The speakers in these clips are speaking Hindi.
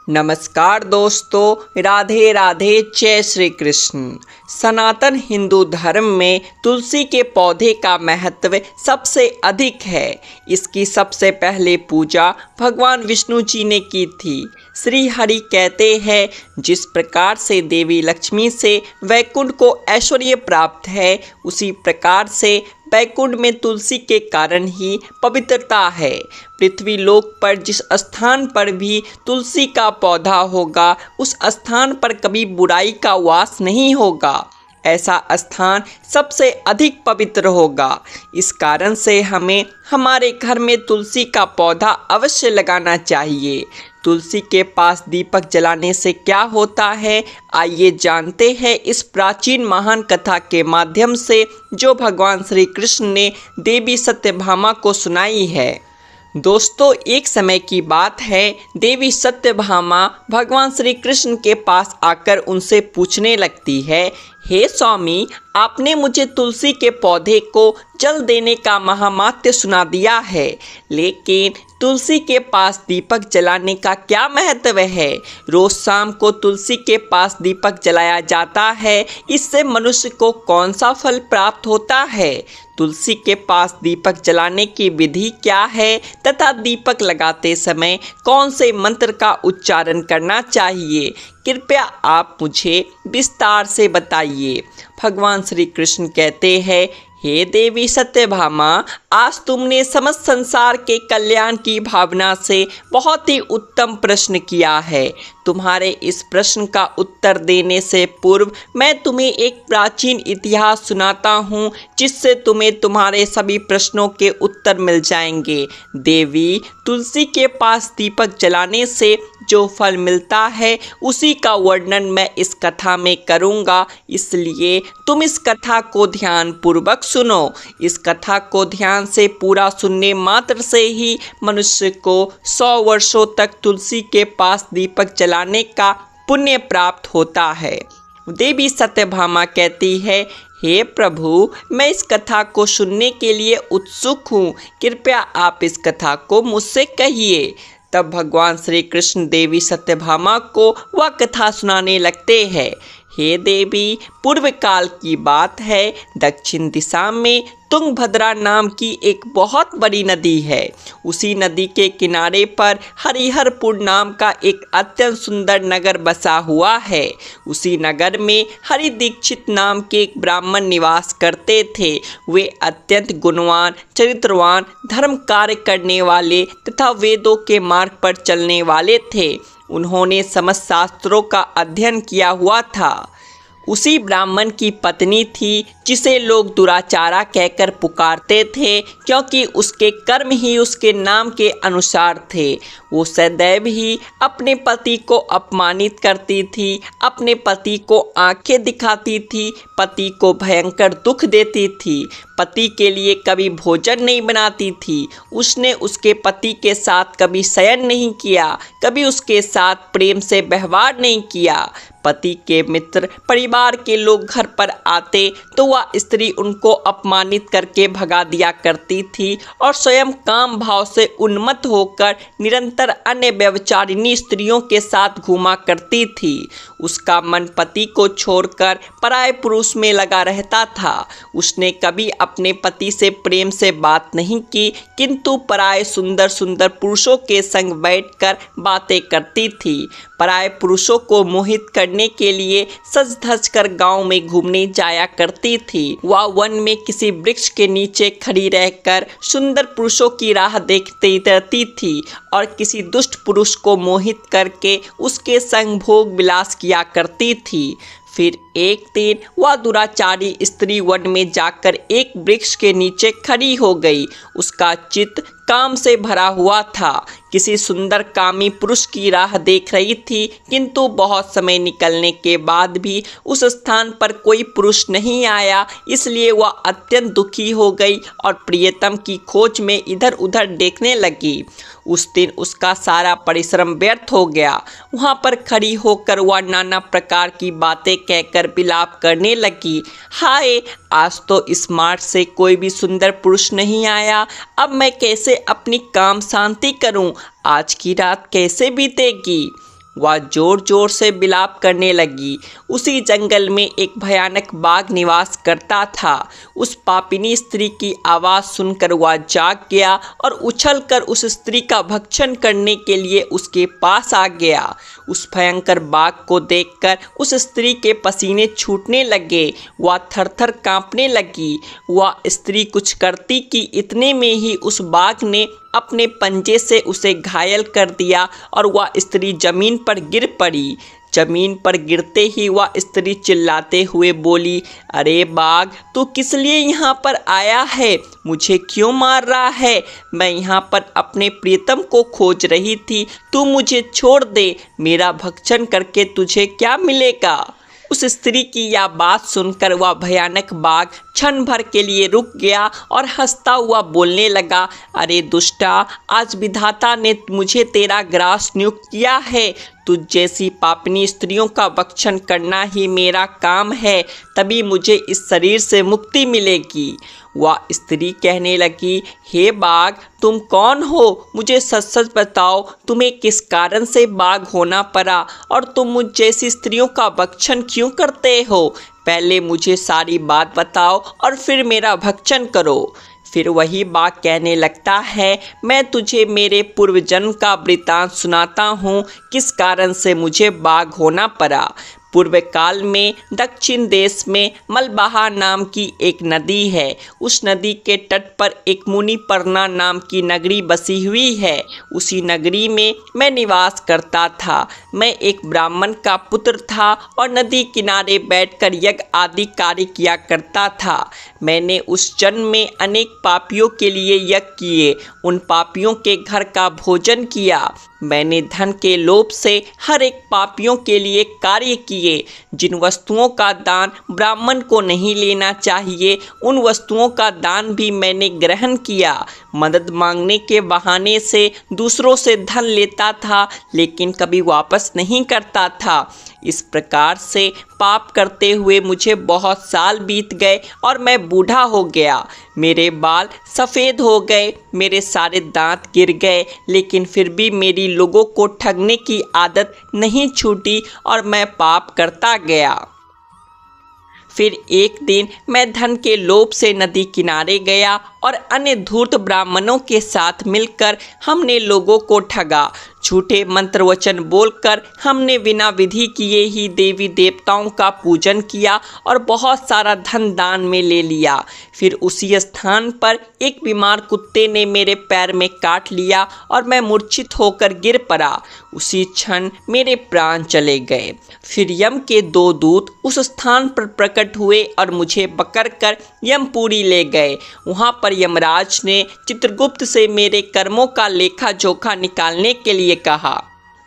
नमस्कार दोस्तों, राधे राधे, जय श्री कृष्ण। सनातन हिंदू धर्म में तुलसी के पौधे का महत्व सबसे अधिक है। इसकी सबसे पहले पूजा भगवान विष्णु जी ने की थी। श्री हरि कहते हैं, जिस प्रकार से देवी लक्ष्मी से वैकुंठ को ऐश्वर्य प्राप्त है, उसी प्रकार से वैकुंठ में तुलसी के कारण ही पवित्रता है। पृथ्वी लोक पर जिस स्थान पर भी तुलसी का पौधा होगा, उस स्थान पर कभी बुराई का वास नहीं होगा। ऐसा स्थान सबसे अधिक पवित्र होगा। इस कारण से हमें हमारे घर में तुलसी का पौधा अवश्य लगाना चाहिए। तुलसी के पास दीपक जलाने से क्या होता है, आइए जानते हैं इस प्राचीन महान कथा के माध्यम से, जो भगवान श्री कृष्ण ने देवी सत्यभामा को सुनाई है। दोस्तों, एक समय की बात है, देवी सत्यभामा भगवान श्री कृष्ण के पास आकर उनसे पूछने लगती है, हे स्वामी, आपने मुझे तुलसी के पौधे को जल देने का महामात्य सुना दिया है, लेकिन तुलसी के पास दीपक जलाने का क्या महत्व है? रोज शाम को तुलसी के पास दीपक जलाया जाता है, इससे मनुष्य को कौन सा फल प्राप्त होता है? तुलसी के पास दीपक जलाने की विधि क्या है तथा दीपक लगाते समय कौन से मंत्र का उच्चारण करना चाहिए? कृपया आप मुझे विस्तार से बताइए। भगवान श्री कृष्ण कहते हैं, हे देवी सत्यभामा, आज तुमने समस्त संसार के कल्याण की भावना से बहुत ही उत्तम प्रश्न किया है। तुम्हारे इस प्रश्न का उत्तर देने से पूर्व मैं तुम्हें एक प्राचीन इतिहास सुनाता हूँ, जिससे तुम्हें तुम्हारे सभी प्रश्नों के उत्तर मिल जाएंगे। देवी, तुलसी के पास दीपक जलाने से जो फल मिलता है, उसी का वर्णन मैं इस कथा में करूँगा, इसलिए तुम इस कथा को ध्यान पूर्वक सुनो। इस कथा को ध्यान से पूरा सुनने मात्र से ही मनुष्य को 100 वर्षों तक तुलसी के पास दीपक जलाने का पुण्य प्राप्त होता है। देवी सत्यभामा कहती है, हे प्रभु, मैं इस कथा को सुनने के लिए उत्सुक हूँ, कृपया आप इस कथा को मुझसे कहिए। तब भगवान श्री कृष्ण देवी सत्यभामा को वह कथा सुनाने लगते हैं। हे देवी, पूर्व काल की बात है, दक्षिण दिशा में तुंगभद्रा नाम की एक बहुत बड़ी नदी है। उसी नदी के किनारे पर हरिहरपुर नाम का एक अत्यंत सुंदर नगर बसा हुआ है। उसी नगर में हरि दीक्षित नाम के एक ब्राह्मण निवास करते थे। वे अत्यंत गुणवान, चरित्रवान, धर्म कार्य करने वाले तथा वेदों के मार्ग पर चलने वाले थे। उन्होंने समस्त शास्त्रों का अध्ययन किया हुआ था। उसी ब्राह्मण की पत्नी थी, जिसे लोग दुराचारा कहकर पुकारते थे, क्योंकि उसके कर्म ही उसके नाम के अनुसार थे। वो सदैव ही अपने पति को अपमानित करती थी, अपने पति को आंखें दिखाती थी, पति को भयंकर दुख देती थी, पति के लिए कभी भोजन नहीं बनाती थी। उसने उसके पति के साथ कभी शयन नहीं किया, कभी उसके साथ प्रेम से व्यवहार नहीं किया। पति के मित्र, परिवार के लोग घर पर आते तो वह स्त्री उनको अपमानित करके भगा दिया करती थी और स्वयं काम भाव से उन्मत्त होकर निरंतर अन्य व्यभिचारिणी स्त्रियों के साथ घूमा करती थी। उसका मन पति को छोड़कर पराये पुरुष में लगा रहता था। उसने कभी अपने पति से प्रेम से बात नहीं की, किंतु पराये सुंदर सुंदर पुरुषों के संग बैठकर बातें करती थी। पराये पुरुषों को मोहित करने के लिए सज धज कर गाँव में घूमने जाया करती थी। वह वन में किसी वृक्ष के नीचे खड़ी रहकर सुंदर पुरुषों की राह देखती रहती थी और किसी दुष्ट पुरुष को मोहित करके उसके संग भोग विलास किया करती थी। फिर एक दिन वह दुराचारी स्त्री वन में जाकर एक वृक्ष के नीचे खड़ी हो गई। उसका चित्त काम से भरा हुआ था, किसी सुंदर कामी पुरुष की राह देख रही थी, किंतु बहुत समय निकलने के बाद भी उस स्थान पर कोई पुरुष नहीं आया। इसलिए वह अत्यंत दुखी हो गई और प्रियतम की खोज में इधर उधर देखने लगी। उस दिन उसका सारा परिश्रम व्यर्थ हो गया। वहाँ पर खड़ी होकर वह नाना प्रकार की बातें कहकर विलाप करने लगी। हाय, आज तो इस मार्ग से कोई भी सुंदर पुरुष नहीं आया। अब मैं कैसे अपनी काम शांति करूं? आज की रात कैसे बीतेगी? वह जोर जोर से विलाप करने लगी। उसी जंगल में एक भयानक बाघ निवास करता था। उस पापिनी स्त्री की आवाज़ सुनकर वह जाग गया और उछलकर उस स्त्री का भक्षण करने के लिए उसके पास आ गया। उस भयंकर बाघ को देखकर उस स्त्री के पसीने छूटने लगे। वह थरथर कांपने लगी। वह स्त्री कुछ करती कि इतने में ही उस बाघ ने अपने पंजे से उसे घायल कर दिया और वह स्त्री जमीन पर गिर पड़ी। जमीन पर गिरते ही वह स्त्री चिल्लाते हुए बोली, अरे बाघ, तू किस लिए यहाँ पर आया है? मुझे क्यों मार रहा है? मैं यहाँ पर अपने प्रियतम को खोज रही थी। तू मुझे छोड़ दे। मेरा भक्षण करके तुझे क्या मिलेगा? उस स्त्री की यह बात सुनकर वह भयानक बाघ क्षण भर के लिए रुक गया और हंसता हुआ बोलने लगा, अरे दुष्टा, आज विधाता ने मुझे तेरा ग्रास नियुक्त किया है। तुझ जैसी पापिनी स्त्रियों का भक्षण करना ही मेरा काम है, तभी मुझे इस शरीर से मुक्ति मिलेगी। वह स्त्री कहने लगी, हे बाघ, तुम कौन हो? मुझे सच सच बताओ, तुम्हें किस कारण से बाघ होना पड़ा और तुम मुझ जैसी स्त्रियों का भक्षण क्यों करते हो? पहले मुझे सारी बात बताओ और फिर मेरा भक्षण करो। फिर वही बाघ कहने लगता है, मैं तुझे मेरे पूर्व जन्म का वृतांत सुनाता हूँ, किस कारण से मुझे बाघ होना पड़ा। पूर्व काल में दक्षिण देश में मलबहा नाम की एक नदी है। उस नदी के तट पर एक मुनिपर्णा नाम की नगरी बसी हुई है। उसी नगरी में मैं निवास करता था। मैं एक ब्राह्मण का पुत्र था और नदी किनारे बैठकर यज्ञ आदि कार्य किया करता था। मैंने उस जन्म में अनेक पापियों के लिए यज्ञ किए, उन पापियों के घर का भोजन किया। मैंने धन के लोभ से हर एक पापियों के लिए कार्य किए। जिन वस्तुओं का दान ब्राह्मण को नहीं लेना चाहिए, उन वस्तुओं का दान भी मैंने ग्रहण किया। मदद मांगने के बहाने से दूसरों से धन लेता था, लेकिन कभी वापस नहीं करता था। इस प्रकार से पाप करते हुए मुझे बहुत साल बीत गए और मैं बूढ़ा हो गया। मेरे बाल सफ़ेद हो गए, मेरे सारे दांत गिर गए, लेकिन फिर भी मेरी लोगों को ठगने की आदत नहीं छूटी और मैं पाप करता गया। फिर एक दिन मैं धन के लोभ से नदी किनारे गया और अन्य धूर्त ब्राह्मणों के साथ मिलकर हमने लोगों को ठगा। झूठे मंत्र वचन बोलकर हमने बिना विधि किए ही देवी देवताओं का पूजन किया और बहुत सारा धन दान में ले लिया। फिर उसी स्थान पर एक बीमार कुत्ते ने मेरे पैर में काट लिया और मैं मूर्छित होकर गिर पड़ा। उसी क्षण मेरे प्राण चले गए। फिर यम के 2 दूत उस स्थान पर प्रकट हुए और मुझे पकड़कर यमपुरी ले गए। वहाँ पर यमराज ने चित्रगुप्त से मेरे कर्मों का लेखा जोखा निकालने के लिए कहा।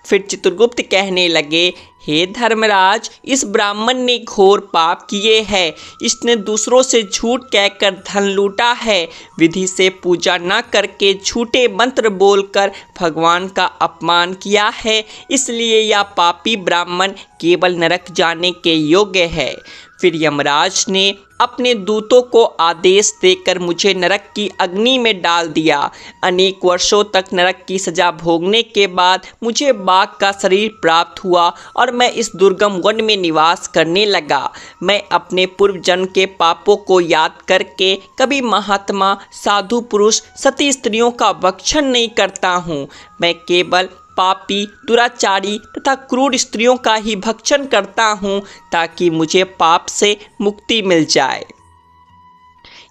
फिर चित्रगुप्त कहने लगे, हे धर्मराज, इस ब्राह्मण ने घोर पाप किए हैं। इसने दूसरों से झूठ कहकर धन लूटा है। विधि से पूजा न करके झूठे मंत्र बोलकर भगवान का अपमान किया है। इसलिए यह पापी ब्राह्मण केवल नरक जाने के योग्य है। फिर यमराज ने अपने दूतों को आदेश देकर मुझे नरक की अग्नि में डाल दिया। अनेक वर्षों तक नरक की सजा भोगने के बाद मुझे बाघ का शरीर प्राप्त हुआ और मैं इस दुर्गम वन में निवास करने लगा। मैं अपने पूर्व जन्म के पापों को याद करके कभी महात्मा, साधु पुरुष, सती स्त्रियों का भक्षण नहीं करता हूँ। मैं केवल पापी, दुराचारी तथा क्रूर स्त्रियों का ही भक्षण करता हूँ, ताकि मुझे पाप से मुक्ति मिल जाए।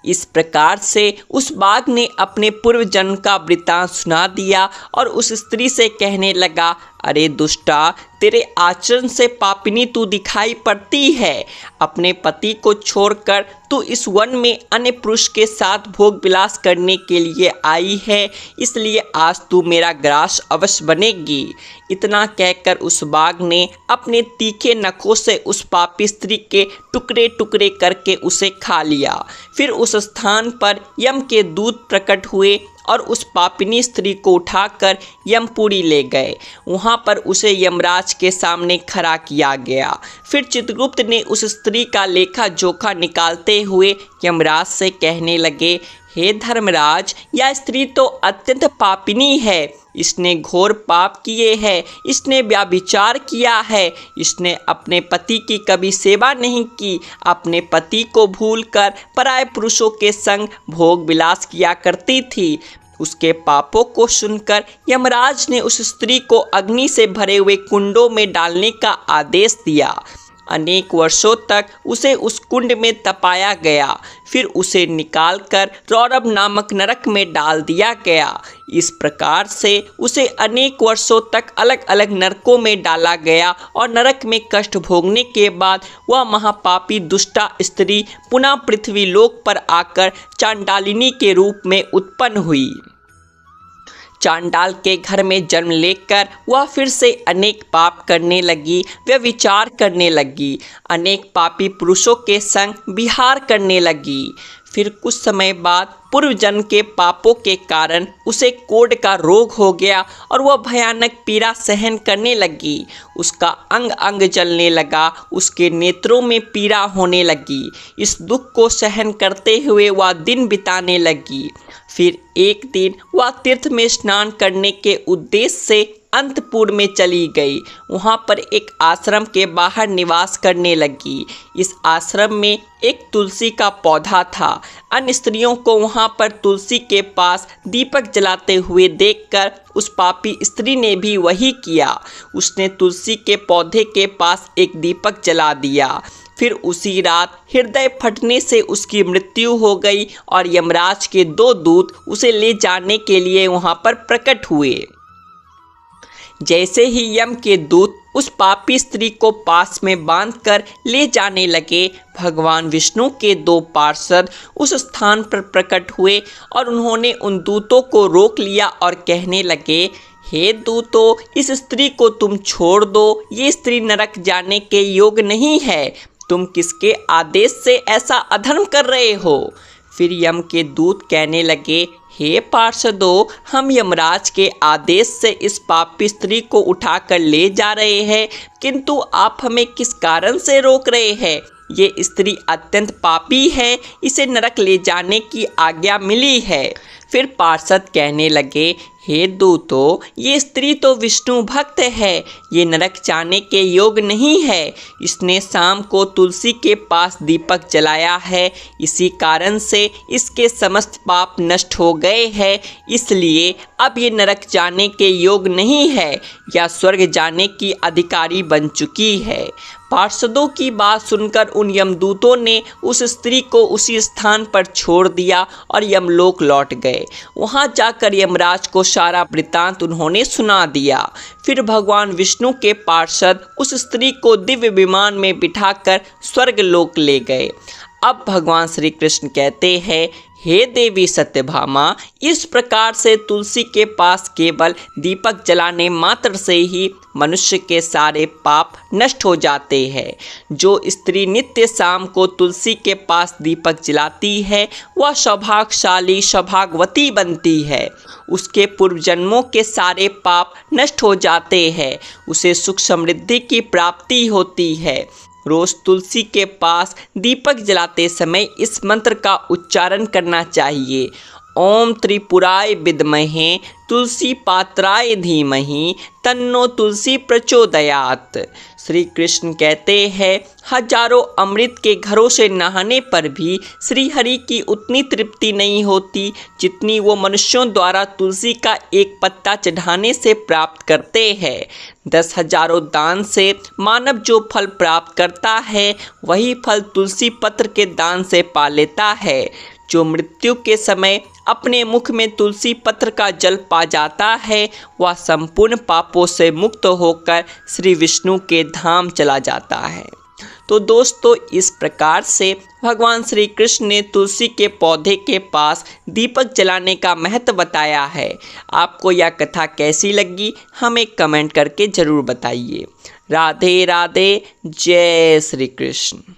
इस प्रकार से उस बाघ ने अपने पूर्व जन्म का वृतांत सुना दिया और उस स्त्री से कहने लगा, अरे दुष्टा, तेरे आचरण से पापिनी तू दिखाई पड़ती है। अपने पति को छोड़कर तू इस वन में अन्य पुरुष के साथ भोग विलास करने के लिए आई है, इसलिए आज तू मेरा ग्रास अवश्य बनेगी। इतना कहकर उस बाघ ने अपने तीखे नखों से उस पापी स्त्री के टुकड़े टुकड़े करके उसे खा लिया। फिर उस स्थान पर यम के दूत प्रकट हुए और उस पापिनी स्त्री को उठाकर यमपुरी ले गए। वहाँ पर उसे यमराज के सामने खड़ा किया गया। फिर चित्रगुप्त ने उस स्त्री का लेखा जोखा निकालते हुए यमराज से कहने लगे, हे धर्मराज, यह स्त्री तो अत्यंत पापिनी है। इसने घोर पाप किए हैं। इसने व्यभिचार किया है। इसने अपने पति की कभी सेवा नहीं की। अपने पति को भूलकर पराये पुरुषों के संग भोग विलास किया करती थी। उसके पापों को सुनकर यमराज ने उस स्त्री को अग्नि से भरे हुए कुंडों में डालने का आदेश दिया। अनेक वर्षों तक उसे उस कुंड में तपाया गया। फिर उसे निकालकर रौरव नामक नरक में डाल दिया गया। इस प्रकार से उसे अनेक वर्षों तक अलग अलग नरकों में डाला गया और नरक में कष्ट भोगने के बाद वह महापापी दुष्टा स्त्री पुनः पृथ्वी लोक पर आकर चांडालिनी के रूप में उत्पन्न हुई। चांडाल के घर में जन्म लेकर वह फिर से अनेक पाप करने लगी, व्यभिचार करने लगी, अनेक पापी पुरुषों के संग विहार करने लगी। फिर कुछ समय बाद पूर्व जन्म के पापों के कारण उसे कोढ़ का रोग हो गया और वह भयानक पीड़ा सहन करने लगी। उसका अंग अंग जलने लगा, उसके नेत्रों में पीड़ा होने लगी। इस दुख को सहन करते हुए वह दिन बिताने लगी। फिर एक दिन वह तीर्थ में स्नान करने के उद्देश्य से अंतपुर में चली गई। वहाँ पर एक आश्रम के बाहर निवास करने लगी। इस आश्रम में एक तुलसी का पौधा था। अन्य स्त्रियों को वहाँ पर तुलसी के पास दीपक जलाते हुए देखकर उस पापी स्त्री ने भी वही किया। उसने तुलसी के पौधे के पास एक दीपक जला दिया। फिर उसी रात हृदय फटने से उसकी मृत्यु हो गई और यमराज के 2 दूत उसे ले जाने के लिए वहाँ पर प्रकट हुए। जैसे ही यम के दूत उस पापी स्त्री को पास में बांधकर ले जाने लगे, भगवान विष्णु के 2 पार्षद उस स्थान पर प्रकट हुए और उन्होंने उन दूतों को रोक लिया और कहने लगे, हे दूतों, इस स्त्री को तुम छोड़ दो। ये स्त्री नरक जाने के योग्य नहीं है। तुम किसके आदेश से ऐसा अधर्म कर रहे हो? फिर यम के दूत कहने लगे, हे पार्षदों, हम यमराज के आदेश से इस पापी स्त्री को उठाकर ले जा रहे हैं, किंतु आप हमें किस कारण से रोक रहे हैं? ये स्त्री अत्यंत पापी है, इसे नरक ले जाने की आज्ञा मिली है। फिर पार्षद कहने लगे, हे दूतों, ये स्त्री तो विष्णु भक्त है, ये नरक जाने के योग्य नहीं है। इसने शाम को तुलसी के पास दीपक जलाया है, इसी कारण से इसके समस्त पाप नष्ट हो गए हैं। इसलिए अब ये नरक जाने के योग्य नहीं है या स्वर्ग जाने की अधिकारी बन चुकी है। पार्षदों की बात सुनकर उन यमदूतों ने उस स्त्री को उसी स्थान पर छोड़ दिया और यमलोक लौट गए। वहां जाकर यमराज को सारा वृत्तांत उन्होंने सुना दिया। फिर भगवान विष्णु के पार्षद उस स्त्री को दिव्य विमान में बिठाकर स्वर्ग लोक ले गए। अब भगवान श्री कृष्ण कहते हैं, हे देवी सत्यभामा, इस प्रकार से तुलसी के पास केवल दीपक जलाने मात्र से ही मनुष्य के सारे पाप नष्ट हो जाते हैं। जो स्त्री नित्य शाम को तुलसी के पास दीपक जलाती है वह सौभाग्यशाली सौभाग्यवती बनती है। उसके पूर्व जन्मों के सारे पाप नष्ट हो जाते हैं। उसे सुख समृद्धि की प्राप्ति होती है। रोज तुलसी के पास दीपक जलाते समय इस मंत्र का उच्चारण करना चाहिए। ओम त्रिपुराय विद्महे तुलसी पात्राय धीमहि तन्नो तुलसी प्रचोदयात्। श्री कृष्ण कहते हैं, हजारों अमृत के घरों से नहाने पर भी श्री हरि की उतनी तृप्ति नहीं होती जितनी वो मनुष्यों द्वारा तुलसी का एक पत्ता चढ़ाने से प्राप्त करते हैं। 10,000 दान से मानव जो फल प्राप्त करता है वही फल तुलसी पत्र के दान से पा लेता है। जो मृत्यु के समय अपने मुख में तुलसी पत्र का जल पा जाता है वह संपूर्ण पापों से मुक्त होकर श्री विष्णु के धाम चला जाता है। तो दोस्तों, इस प्रकार से भगवान श्री कृष्ण ने तुलसी के पौधे के पास दीपक जलाने का महत्व बताया है। आपको यह कथा कैसी लगी हमें कमेंट करके ज़रूर बताइए। राधे राधे, जय श्री कृष्ण।